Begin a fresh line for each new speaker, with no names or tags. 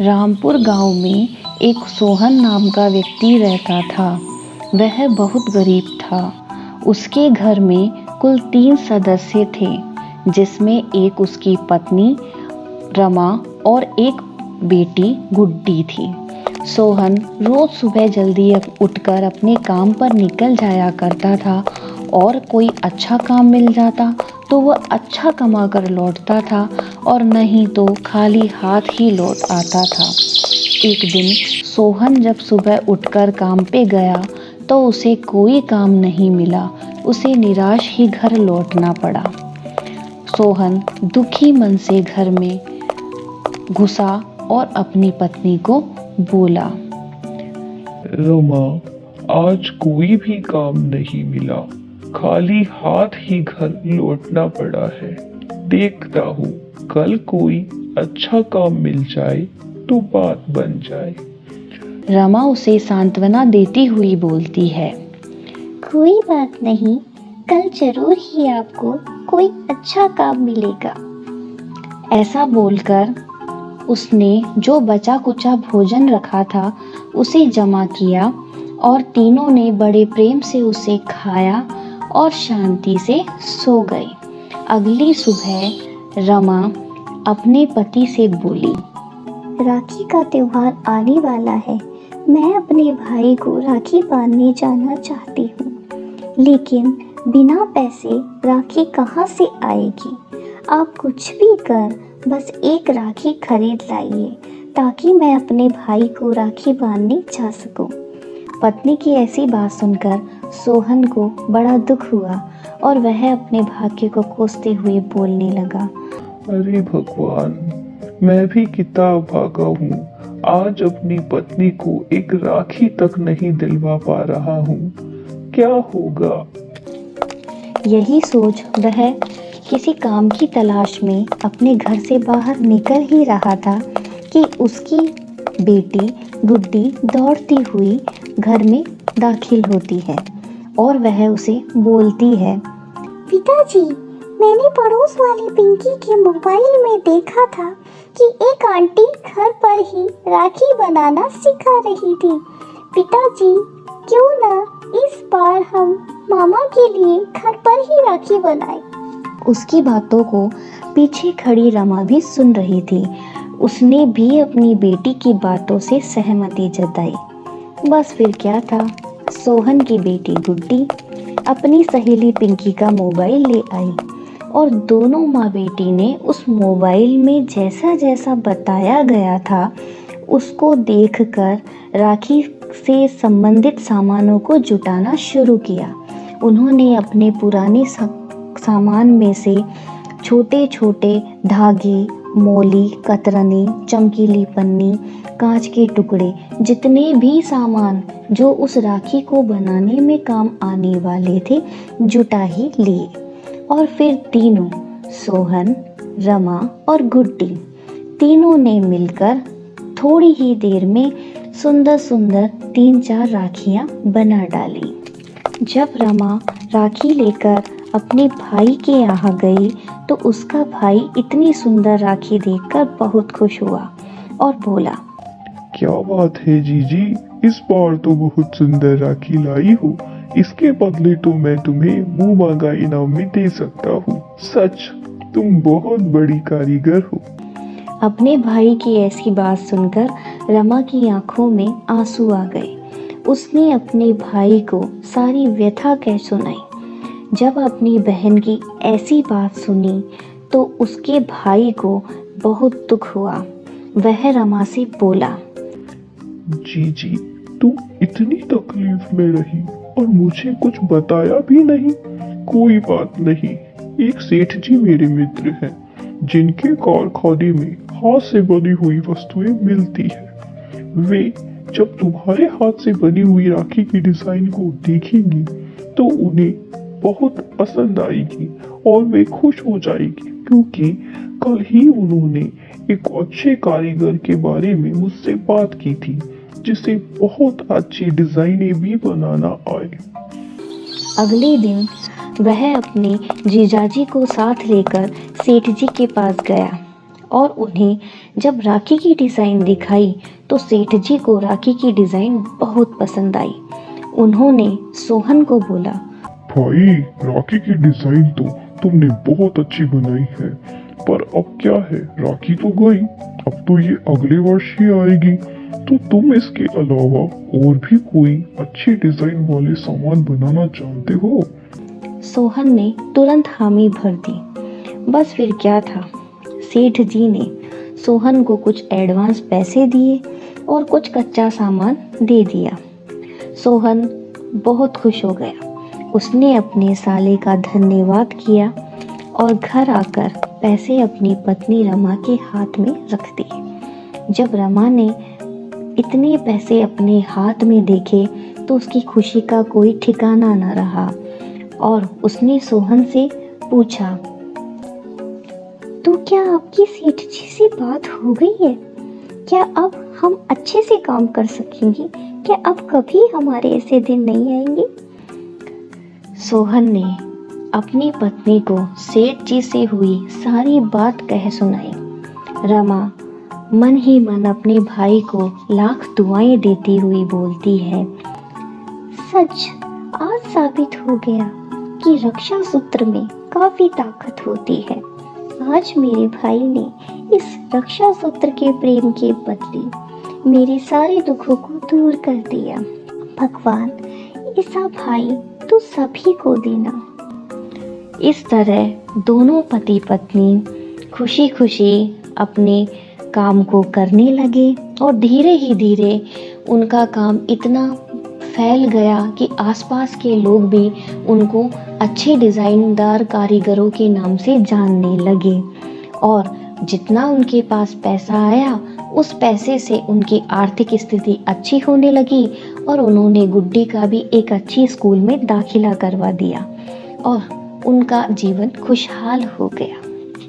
रामपुर गांव में एक सोहन नाम का व्यक्ति रहता था। वह बहुत गरीब था। उसके घर में कुल 3 सदस्य थे, जिसमें एक उसकी पत्नी रमा और एक बेटी गुड्डी थी। सोहन रोज सुबह जल्दी उठकर अपने काम पर निकल जाया करता था और कोई अच्छा काम मिल जाता तो वह अच्छा कमा कर लौटता था और नहीं तो खाली हाथ ही लौट आता था। एक दिन सोहन जब सुबह उठकर काम पे गया तो उसे कोई काम नहीं मिला। उसे निराश ही घर लौटना पड़ा। सोहन दुखी मन से घर में घुसा और अपनी पत्नी को बोला,
रमा, आज कोई भी काम नहीं मिला, खाली हाथ ही घर लौटना पड़ा है। देखता हूँ कल कोई अच्छा काम मिल जाए तो बात बन जाए।
रमा उसे सांत्वना देती हुई बोलती है,
कोई बात नहीं, कल जरूर ही आपको कोई अच्छा काम मिलेगा।
ऐसा बोलकर उसने जो बचा कुचा भोजन रखा था उसे जमा किया और तीनों ने बड़े प्रेम से उसे खाया और शांति से सो गए। अगली सुबह रमा अपने पति से बोली,
राखी का त्योहार आने वाला है। मैं अपने भाई को राखी बांधने जाना चाहती हूँ, लेकिन बिना पैसे राखी कहाँ से आएगी। आप कुछ भी कर बस एक राखी खरीद लाइए ताकि मैं अपने भाई को राखी बांधने जा सकूं। पत्नी की ऐसी बात सुनकर सोहन को बड़ा दुख हुआ और वह अपने भाग्य को कोसते हुए बोलने लगा,
अरे भगवान, मैं भी कितना भागा हूँ। आज अपनी पत्नी को एक राखी तक नहीं दिलवा पा रहा हूँ। क्या होगा?
यही सोच वह किसी काम की तलाश में अपने घर से बाहर निकल ही रहा था कि उसकी बेटी गुड्डी दौड़ती हुई घर में दाखिल होती है और वह उसे बोलती है,
पिताजी, मैंने पड़ोस वाली पिंकी के मोबाइल में देखा था कि एक आंटी घर पर ही राखी बनाना सिखा रही थी। पिताजी, क्यों ना इस बार हम मामा के लिए घर पर ही राखी बनाएं।
उसकी बातों को पीछे खड़ी रमा भी सुन रही थी। उसने भी अपनी बेटी की बातों से सहमति जताई। बस फिर क्या था, सोहन की बेटी गुड्डी अपनी सहेली पिंकी का मोबाइल ले आई और दोनों माँ बेटी ने उस मोबाइल में जैसा जैसा बताया गया था उसको देखकर राखी से संबंधित सामानों को जुटाना शुरू किया। उन्होंने अपने पुराने सामान में से छोटे छोटे धागे, मोली, कतरनी, चमकीली पन्नी, कांच के टुकड़े, जितने भी सामान जो उस राखी को बनाने में काम आने वाले थे जुटा ही लिए। और फिर तीनों, सोहन, रमा और गुड्डी, तीनों ने मिलकर थोड़ी ही देर में सुंदर सुंदर 3-4 राखियां बना डाली। जब रमा राखी लेकर अपने भाई के यहाँ गई तो उसका भाई इतनी सुंदर राखी देखकर बहुत खुश हुआ और बोला,
क्या बात है जीजी, इस बार तो बहुत सुंदर राखी लाई हो। इसके बदले तो मैं तुम्हें मुंह मांगा इनाम भी दे सकता हूँ। सच, तुम बहुत बड़ी कारीगर हो।
अपने भाई की ऐसी बात सुनकर रमा की आंखों में आंसू आ गए। उसने अपने भाई को सारी व्यथा कह सुनाई। जब अपनी बहन की ऐसी बात सुनी तो उसके भाई को बहुत दुख हुआ। वह रमा से बोला,
जीजी, तुम इतनी तकलीफ में रही और मुझे कुछ बताया भी नहीं। कोई बात नहीं, एक सेठ जी मेरे मित्र हैं जिनके कारखाने में हाथ से बनी हुई वस्तुएं मिलती है। वे जब तुम्हारे हाथ से बनी हुई राखी की डिजाइन को देखेंगी तो उन्हें बहुत पसंद आएगी और वे खुश हो जाएगी, क्योंकि कल ही उन्होंने एक अच्छे कारीगर के बारे में मुझसे बात की थी जिसे बहुत अच्छी डिजाइनें भी बनाना आए।
अगले दिन वह अपने जीजाजी को साथ लेकर सेठ जी के पास गया और उन्हें जब राखी की डिज़ाइन दिखाई तो सेठ जी को राखी की डिज़ाइन बहुत पसंद आई। उन्होंने सोहन को बोला,
भाई राखी की डिजाइन तो तुमने बहुत अच्छी बनाई है, पर अब क्या है, राखी तो गई, अब तो ये अगले वर्ष ही आएगी, तो तुम इसके अलावा और भी कोई अच्छी डिजाइन वाले सामान बनाना जानते हो?
सोहन ने तुरंत हामी भर दी। बस फिर क्या था, सेठ जी ने सोहन को कुछ एडवांस पैसे दिए और कुछ कच्चा सामान दे दिया। सोहन बहुत खुश हो गया। उसने अपने साले का धन्यवाद किया और घर आकर पैसे अपनी पत्नी रमा के हाथ में रख दिए। जब रमा ने इतने पैसे अपने हाथ में देखे तो उसकी खुशी का कोई ठिकाना न रहा और उसने सोहन से पूछा,
तो क्या आपकी सेठ जी से बात हो गई है? क्या अब हम अच्छे से काम कर सकेंगे? क्या अब कभी हमारे ऐसे दिन नहीं आएंगे?
सोहन ने अपनी पत्नी को सेठ जी से हुई सारी बात कह सुनाई। रमा मन ही मन अपने भाई को लाख दुआएं देती हुई बोलती है,
सच आज साबित हो गया कि रक्षा सूत्र में काफी ताकत होती है। आज मेरे भाई ने इस रक्षा सूत्र के प्रेम के बदले मेरे सारे दुखों को दूर कर दिया। भगवान ऐसा भाई तू सभी को देना।
इस तरह दोनों पति पत्नी खुशी खुशी अपने काम को करने लगे और धीरे ही धीरे उनका काम इतना फैल गया कि आसपास के लोग भी उनको अच्छे डिज़ाइनदार कारीगरों के नाम से जानने लगे और जितना उनके पास पैसा आया उस पैसे से उनकी आर्थिक स्थिति अच्छी होने लगी और उन्होंने गुड्डी का भी एक अच्छी स्कूल में दाखिला करवा दिया और उनका जीवन खुशहाल हो गया।